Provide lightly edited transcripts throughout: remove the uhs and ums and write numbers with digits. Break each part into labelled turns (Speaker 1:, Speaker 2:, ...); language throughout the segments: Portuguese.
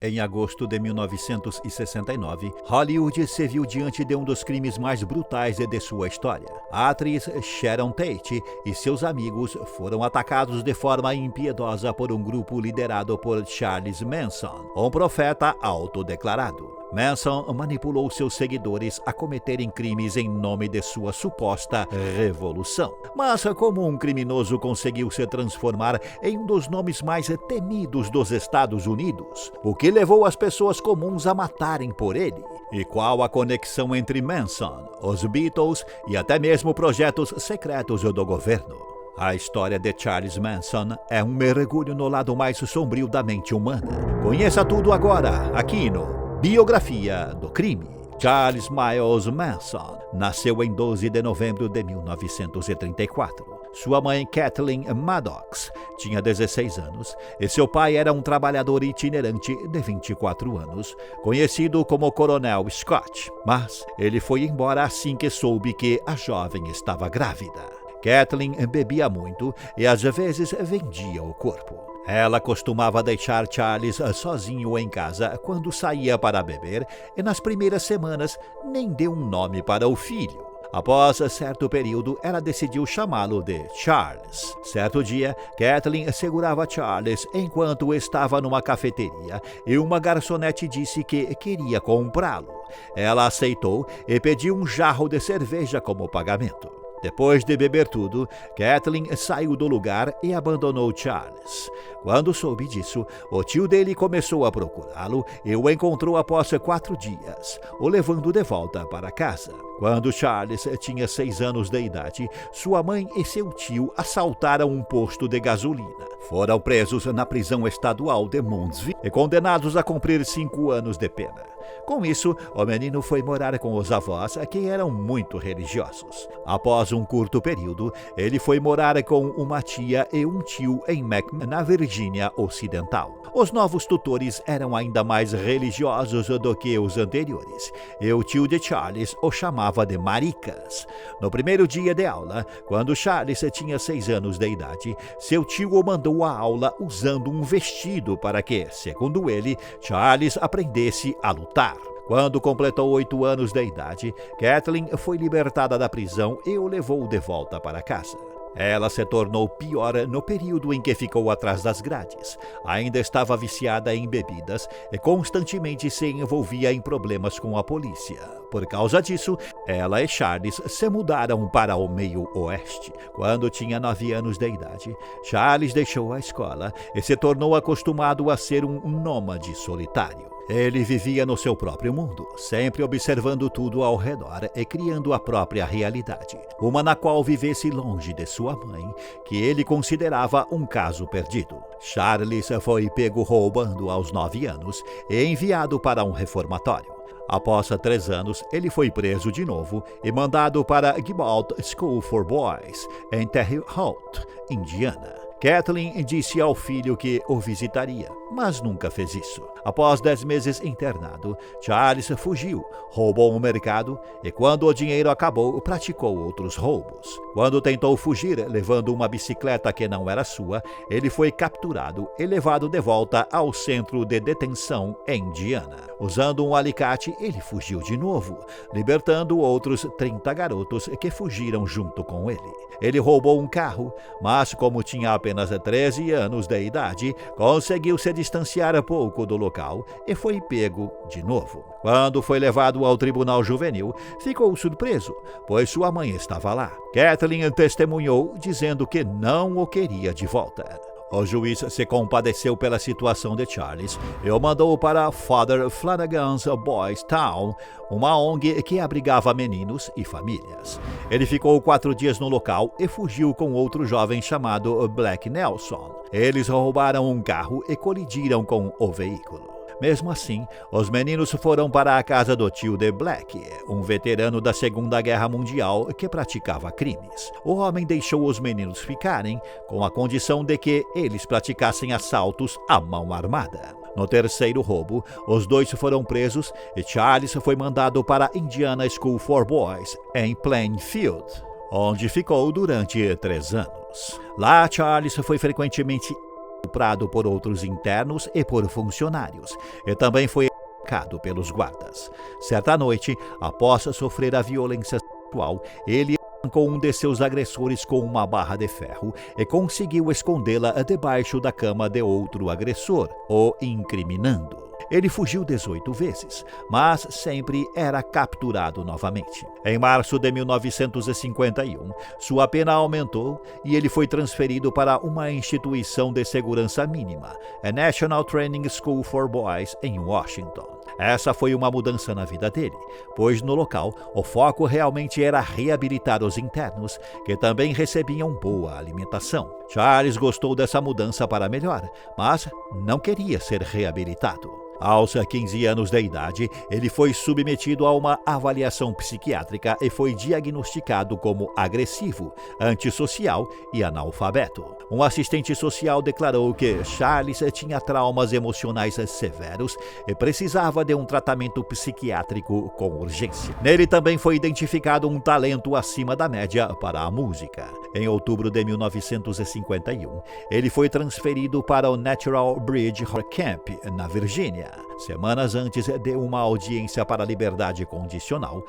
Speaker 1: Em agosto de 1969, Hollywood se viu diante de um dos crimes mais brutais de sua história. A atriz Sharon Tate e seus amigos foram atacados de forma impiedosa por um grupo liderado por Charles Manson, um profeta autodeclarado. Manson manipulou seus seguidores a cometerem crimes em nome de sua suposta revolução. Mas como um criminoso conseguiu se transformar em um dos nomes mais temidos dos Estados Unidos? O que levou as pessoas comuns a matarem por ele? E qual a conexão entre Manson, os Beatles e até mesmo projetos secretos do governo? A história de Charles Manson é um mergulho no lado mais sombrio da mente humana. Conheça tudo agora, aqui no Biografia do Crime. Charles Miles Manson nasceu em 12 de novembro de 1934. Sua mãe, Kathleen Maddox, tinha 16 anos e seu pai era um trabalhador itinerante de 24 anos, conhecido como Coronel Scott. Mas ele foi embora assim que soube que a jovem estava grávida. Kathleen bebia muito e às vezes vendia o corpo. Ela costumava deixar Charles sozinho em casa quando saía para beber e nas primeiras semanas nem deu um nome para o filho. Após certo período, ela decidiu chamá-lo de Charles. Certo dia, Kathleen segurava Charles enquanto estava numa cafeteria e uma garçonete disse que queria comprá-lo. Ela aceitou e pediu um jarro de cerveja como pagamento. Depois de beber tudo, Kathleen saiu do lugar e abandonou Charles. Quando soube disso, o tio dele começou a procurá-lo e o encontrou após 4 dias, o levando de volta para casa. Quando Charles tinha 6 anos de idade, sua mãe e seu tio assaltaram um posto de gasolina. Foram presos na prisão estadual de Moundsville e condenados a cumprir 5 anos de pena. Com isso, o menino foi morar com os avós, que eram muito religiosos. Após um curto período, ele foi morar com uma tia e um tio em Macon, na Virgínia Ocidental. Os novos tutores eram ainda mais religiosos do que os anteriores, e o tio de Charles o chamava de Maricas. No primeiro dia de aula, quando Charles tinha 6 anos de idade, seu tio o mandou à aula usando um vestido para que, segundo ele, Charles aprendesse a lutar. Quando completou 8 anos de idade, Kathleen foi libertada da prisão e o levou de volta para casa. Ela se tornou pior no período em que ficou atrás das grades. Ainda estava viciada em bebidas e constantemente se envolvia em problemas com a polícia. Por causa disso, ela e Charles se mudaram para o meio oeste. Quando tinha 9 anos de idade, Charles deixou a escola e se tornou acostumado a ser um nômade solitário. Ele vivia no seu próprio mundo, sempre observando tudo ao redor e criando a própria realidade, uma na qual vivesse longe de sua mãe, que ele considerava um caso perdido. Charles foi pego roubando aos 9 anos e enviado para um reformatório. Após 3 anos, ele foi preso de novo e mandado para Gibalt School for Boys, em Terre Haute, Indiana. Kathleen disse ao filho que o visitaria, mas nunca fez isso. Após 10 meses internado, Charles fugiu, roubou um mercado e, quando o dinheiro acabou, praticou outros roubos. Quando tentou fugir levando uma bicicleta que não era sua, ele foi capturado e levado de volta ao centro de detenção em Indiana. Usando um alicate, ele fugiu de novo, libertando outros 30 garotos que fugiram junto com ele. Ele roubou um carro, mas como tinha apenas 13 anos de idade, conseguiu se distanciar pouco do local e foi pego de novo. Quando foi levado ao tribunal juvenil, ficou surpreso, pois sua mãe estava lá. Kathleen testemunhou, dizendo que não o queria de volta. O juiz se compadeceu pela situação de Charles e o mandou para Father Flanagan's Boys Town, uma ONG que abrigava meninos e famílias. Ele ficou 4 dias no local e fugiu com outro jovem chamado Black Nelson. Eles roubaram um carro e colidiram com o veículo. Mesmo assim, os meninos foram para a casa do tio de Black, um veterano da Segunda Guerra Mundial que praticava crimes. O homem deixou os meninos ficarem, com a condição de que eles praticassem assaltos à mão armada. No terceiro roubo, os 2 foram presos e Charles foi mandado para Indiana School for Boys, em Plainfield, onde ficou durante 3 anos. Lá, Charles foi frequentemente estuprado por outros internos e por funcionários, e também foi atacado pelos guardas. Certa noite, após sofrer a violência sexual, ele arrancou um de seus agressores com uma barra de ferro e conseguiu escondê-la debaixo da cama de outro agressor, o incriminando. Ele fugiu 18 vezes, mas sempre era capturado novamente. Em março de 1951, sua pena aumentou e ele foi transferido para uma instituição de segurança mínima, a National Training School for Boys, em Washington. Essa foi uma mudança na vida dele, pois no local o foco realmente era reabilitar os internos, que também recebiam boa alimentação. Charles gostou dessa mudança para melhor, mas não queria ser reabilitado. Aos 15 anos de idade, ele foi submetido a uma avaliação psiquiátrica e foi diagnosticado como agressivo, antissocial e analfabeto. Um assistente social declarou que Charles tinha traumas emocionais severos e precisava de um tratamento psiquiátrico com urgência. Nele também foi identificado um talento acima da média para a música. Em outubro de 1951, ele foi transferido para o Natural Bridge Camp, na Virgínia. Semanas antes de uma audiência para liberdade condicional,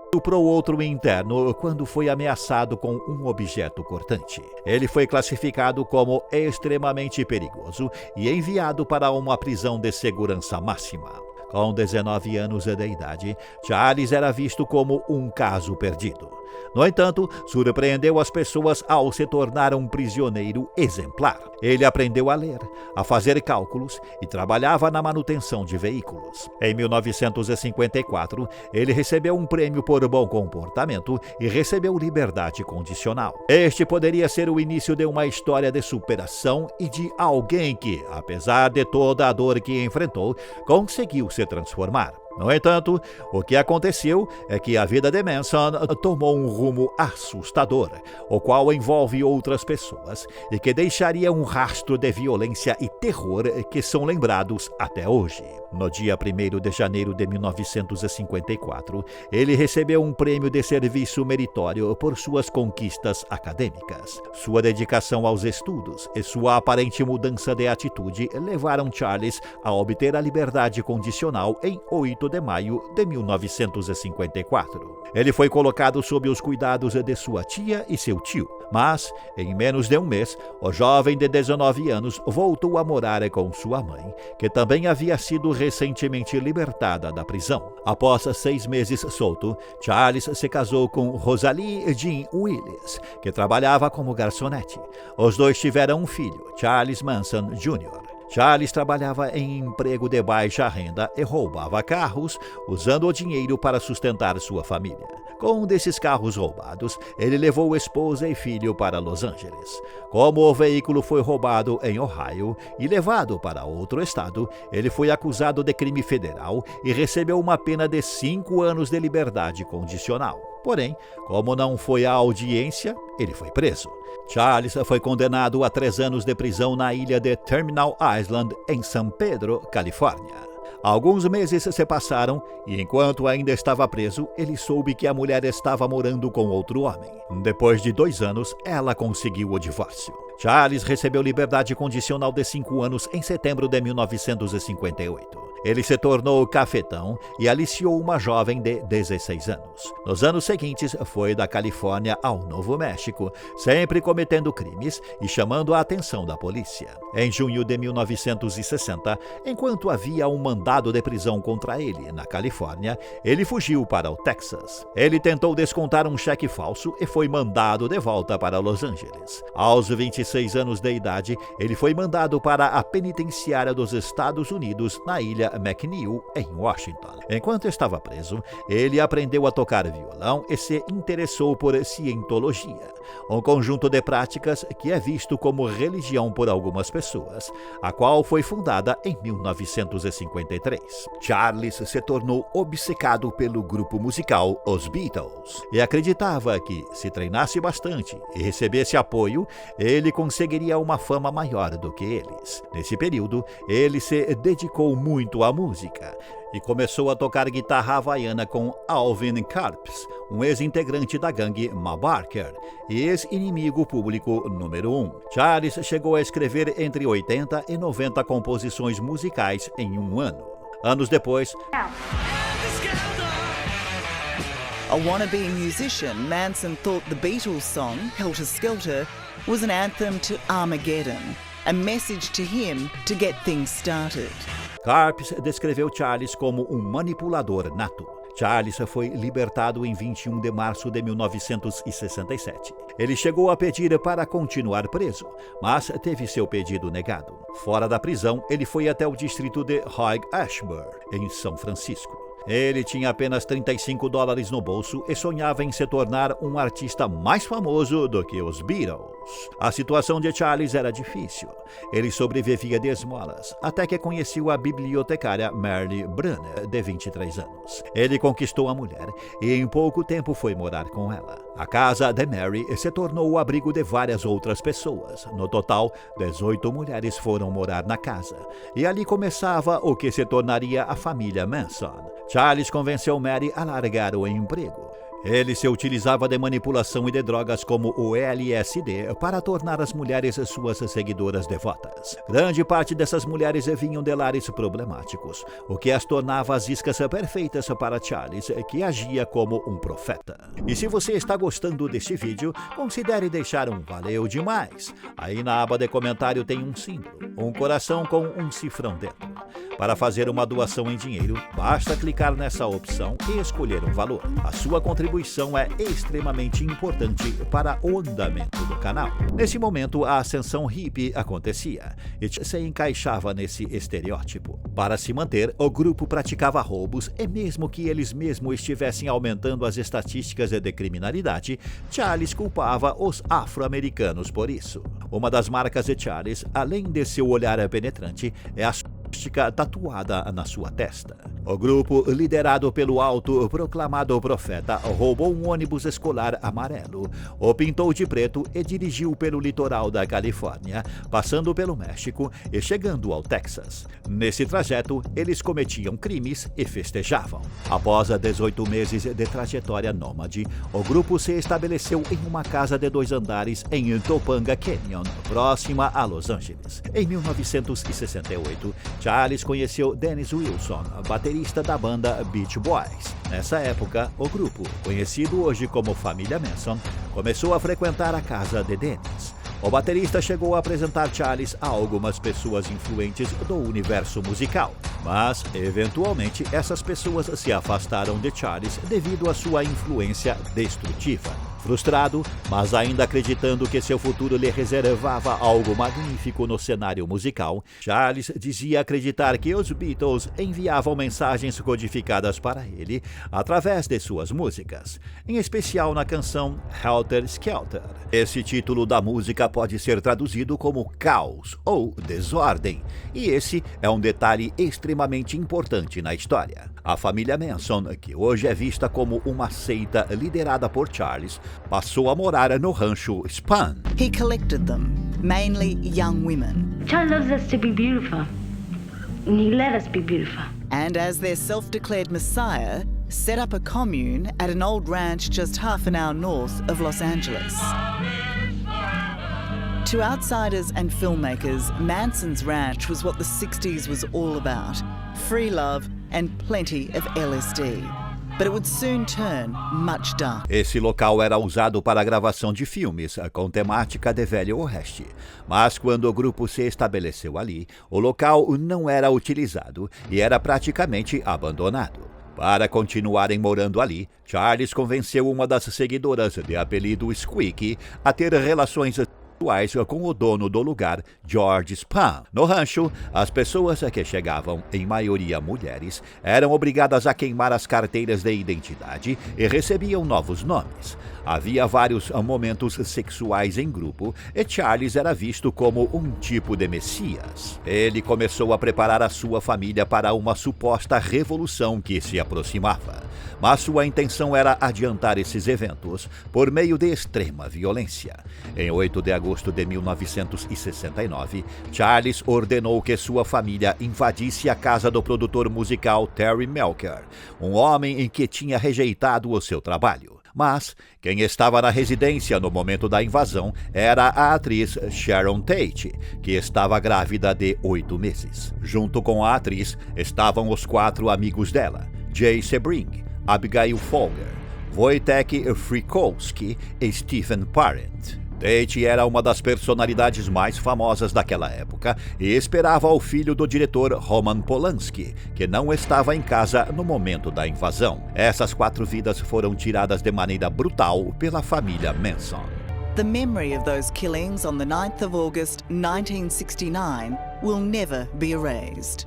Speaker 1: estuprou outro interno quando foi ameaçado com um objeto cortante. Ele foi classificado como extremamente perigoso e enviado para uma prisão de segurança máxima. Com 19 anos de idade, Charles era visto como um caso perdido. No entanto, surpreendeu as pessoas ao se tornar um prisioneiro exemplar. Ele aprendeu a ler, a fazer cálculos e trabalhava na manutenção de veículos. Em 1954, ele recebeu um prêmio por bom comportamento e recebeu liberdade condicional. Este poderia ser o início de uma história de superação e de alguém que, apesar de toda a dor que enfrentou, conseguiu se transformar. No entanto, o que aconteceu é que a vida de Manson tomou um rumo assustador, o qual envolve outras pessoas e que deixaria um rastro de violência e terror que são lembrados até hoje. No dia 1º de janeiro de 1954, ele recebeu um prêmio de serviço meritório por suas conquistas acadêmicas. Sua dedicação aos estudos e sua aparente mudança de atitude levaram Charles a obter a liberdade condicional em 8 de maio de 1954. Ele foi colocado sob os cuidados de sua tia e seu tio, mas, em menos de um mês, o jovem de 19 anos voltou a morar com sua mãe, que também havia sido recentemente libertada da prisão. Após 6 meses solto, Charles se casou com Rosalie Jean Willis, que trabalhava como garçonete. Os dois tiveram um filho, Charles Manson Jr. Charles trabalhava em emprego de baixa renda e roubava carros, usando o dinheiro para sustentar sua família. Com um desses carros roubados, ele levou esposa e filho para Los Angeles. Como o veículo foi roubado em Ohio e levado para outro estado, ele foi acusado de crime federal e recebeu uma pena de 5 anos de liberdade condicional. Porém, como não foi à audiência, ele foi preso. Charles foi condenado a 3 anos de prisão na ilha de Terminal Island, em San Pedro, Califórnia. Alguns meses se passaram e, enquanto ainda estava preso, ele soube que a mulher estava morando com outro homem. Depois de 2 anos, ela conseguiu o divórcio. Charles recebeu liberdade condicional de 5 anos em setembro de 1958. Ele se tornou cafetão e aliciou uma jovem de 16 anos. Nos anos seguintes, foi da Califórnia ao Novo México, sempre cometendo crimes e chamando a atenção da polícia. Em junho de 1960, enquanto havia um mandado de prisão contra ele na Califórnia, ele fugiu para o Texas. Ele tentou descontar um cheque falso e foi mandado de volta para Los Angeles. Aos 26 anos de idade, ele foi mandado para a penitenciária dos Estados Unidos na ilha McNeil, em Washington. Enquanto estava preso, ele aprendeu a tocar violão e se interessou por cientologia, um conjunto de práticas que é visto como religião por algumas pessoas, a qual foi fundada em 1953. Charles se tornou obcecado pelo grupo musical Os Beatles e acreditava que, se treinasse bastante e recebesse apoio, ele conseguiria uma fama maior do que eles. Nesse período, ele se dedicou muito à música e começou a tocar guitarra havaiana com Alvin Karpis, um ex-integrante da gangue Ma Barker e ex-inimigo público número 1. Charles chegou a escrever entre 80 e 90 composições musicais em um ano. Anos depois,
Speaker 2: A wannabe musician, Manson thought the Beatles song, Helter Skelter, was an anthem to Armageddon, a message to him to get things started.
Speaker 1: Karpis descreveu Charles como um manipulador nato. Charles foi libertado em 21 de março de 1967. Ele chegou a pedir para continuar preso, mas teve seu pedido negado. Fora da prisão, ele foi até o distrito de Haight-Ashbury, em São Francisco. Ele tinha apenas $35 no bolso e sonhava em se tornar um artista mais famoso do que os Beatles. A situação de Charles era difícil. Ele sobrevivia de esmolas, até que conheceu a bibliotecária Mary Brunner, de 23 anos. Ele conquistou a mulher e em pouco tempo foi morar com ela. A casa de Mary se tornou o abrigo de várias outras pessoas. No total, 18 mulheres foram morar na casa. E ali começava o que se tornaria a família Manson. Charles convenceu Mary a largar o emprego. Ele se utilizava de manipulação e de drogas como o LSD para tornar as mulheres suas seguidoras devotas. Grande parte dessas mulheres vinham de lares problemáticos, o que as tornava as iscas perfeitas para Charles, que agia como um profeta. E se você está gostando deste vídeo, considere deixar um valeu demais. Aí na aba de comentário tem um símbolo, um coração com um cifrão dentro. Para fazer uma doação em dinheiro, basta clicar nessa opção e escolher um valor. A sua contribuição é extremamente importante para o andamento do canal. Nesse momento, a ascensão hippie acontecia e se encaixava nesse estereótipo. Para se manter, o grupo praticava roubos e mesmo que eles mesmos estivessem aumentando as estatísticas de criminalidade, Charles culpava os afro-americanos por isso. Uma das marcas de Charles, além de seu olhar penetrante, é a tatuada na sua testa. O grupo, liderado pelo autoproclamado profeta, roubou um ônibus escolar amarelo, o pintou de preto e dirigiu pelo litoral da Califórnia, passando pelo México e chegando ao Texas. Nesse trajeto, eles cometiam crimes e festejavam. Após 18 meses de trajetória nômade, o grupo se estabeleceu em uma casa de 2 andares em Topanga Canyon, próxima a Los Angeles. Em 1968, Charles conheceu Dennis Wilson, baterista da banda Beach Boys. Nessa época, o grupo, conhecido hoje como Família Manson, começou a frequentar a casa de Dennis. O baterista chegou a apresentar Charles a algumas pessoas influentes do universo musical, mas, eventualmente, essas pessoas se afastaram de Charles devido à sua influência destrutiva. Frustrado, mas ainda acreditando que seu futuro lhe reservava algo magnífico no cenário musical, Charles dizia acreditar que os Beatles enviavam mensagens codificadas para ele através de suas músicas, em especial na canção Helter Skelter. Esse título da música pode ser traduzido como caos ou desordem, e esse é um detalhe extremamente importante na história. A família Manson, que hoje é vista como uma seita liderada por Charles, passou a morar no rancho Spahn.
Speaker 2: He collected them, mainly young women.
Speaker 3: Charlie loves us to be beautiful, and he let us be beautiful.
Speaker 2: And as their self-declared messiah, set up a commune at an old ranch just half an hour north of Los Angeles. To outsiders and filmmakers, Manson's ranch was what the 60s was all about. Free love and plenty of LSD. But it would soon turn much darker.
Speaker 1: Esse local era usado para a gravação de filmes com temática de Velho Oeste. Mas quando o grupo se estabeleceu ali, o local não era utilizado e era praticamente abandonado. Para continuarem morando ali, Charles convenceu uma das seguidoras de apelido Squeaky a ter relações com o dono do lugar, George Spahn. No rancho, as pessoas que chegavam, em maioria mulheres, eram obrigadas a queimar as carteiras de identidade e recebiam novos nomes. Havia vários momentos sexuais em grupo e Charles era visto como um tipo de messias. Ele começou a preparar a sua família para uma suposta revolução que se aproximava, mas sua intenção era adiantar esses eventos por meio de extrema violência. Em 8 de agosto agosto de 1969, Charles ordenou que sua família invadisse a casa do produtor musical Terry Melcher, um homem em que tinha rejeitado o seu trabalho. Mas quem estava na residência no momento da invasão era a atriz Sharon Tate, que estava grávida de 8 meses. Junto com a atriz estavam os 4 amigos dela, Jay Sebring, Abigail Folger, Wojtek Frykowski e Stephen Parent. Tate era uma das personalidades mais famosas daquela época e esperava o filho do diretor Roman Polanski, que não estava em casa no momento da invasão. Essas 4 vidas foram tiradas de maneira brutal pela família Manson.
Speaker 2: The memory of those killings on the 9th of August 1969 will never be erased.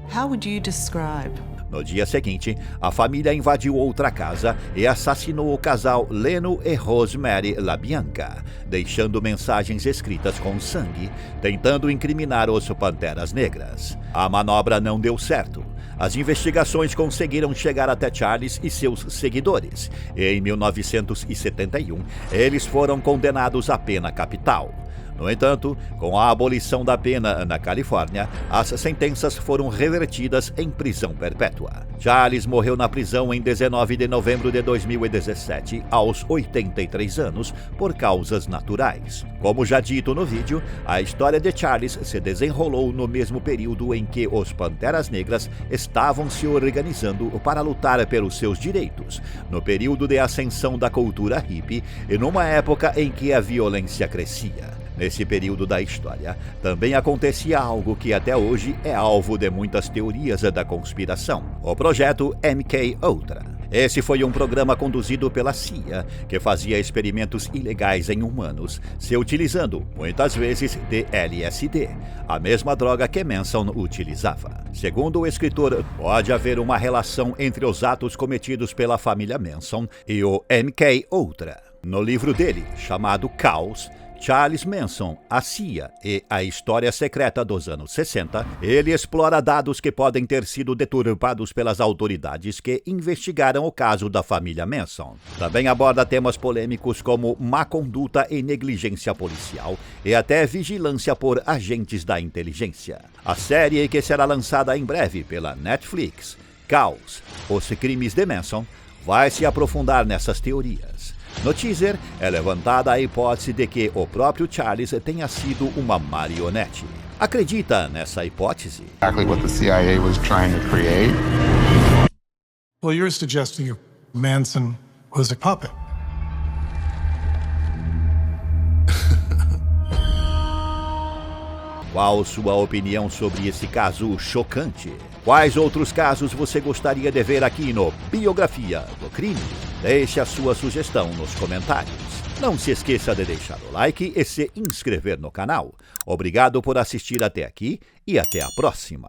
Speaker 2: How would you describe?
Speaker 1: No dia seguinte, a família invadiu outra casa e assassinou o casal Leno e Rosemary LaBianca, deixando mensagens escritas com sangue, tentando incriminar os Panteras Negras. A manobra não deu certo. As investigações conseguiram chegar até Charles e seus seguidores, e em 1971 eles foram condenados à pena capital. No entanto, com a abolição da pena na Califórnia, as sentenças foram revertidas em prisão perpétua. Charles morreu na prisão em 19 de novembro de 2017, aos 83 anos, por causas naturais. Como já dito no vídeo, a história de Charles se desenrolou no mesmo período em que os Panteras Negras estavam se organizando para lutar pelos seus direitos, no período de ascensão da cultura hippie e numa época em que a violência crescia. Nesse período da história, também acontecia algo que até hoje é alvo de muitas teorias da conspiração: o projeto MKUltra. Esse foi um programa conduzido pela CIA, que fazia experimentos ilegais em humanos, se utilizando, muitas vezes, de LSD, a mesma droga que Manson utilizava. Segundo o escritor, pode haver uma relação entre os atos cometidos pela família Manson e o MKUltra. No livro dele, chamado Caos, Charles Manson, a CIA e a História Secreta dos anos 60, ele explora dados que podem ter sido deturpados pelas autoridades que investigaram o caso da família Manson. Também aborda temas polêmicos como má conduta e negligência policial e até vigilância por agentes da inteligência. A série, que será lançada em breve pela Netflix, Caos, Os Crimes de Manson, vai se aprofundar nessas teorias. No teaser, é levantada a hipótese de que o próprio Charles tenha sido uma marionete. Acredita nessa hipótese?
Speaker 4: Exactly what the CIA was trying to create.
Speaker 5: Well, you're suggesting Manson was a puppet.
Speaker 1: Qual sua opinião sobre esse caso chocante? Quais outros casos você gostaria de ver aqui no Biografia do Crime? Deixe a sua sugestão nos comentários. Não se esqueça de deixar o like e se inscrever no canal. Obrigado por assistir até aqui e até a próxima.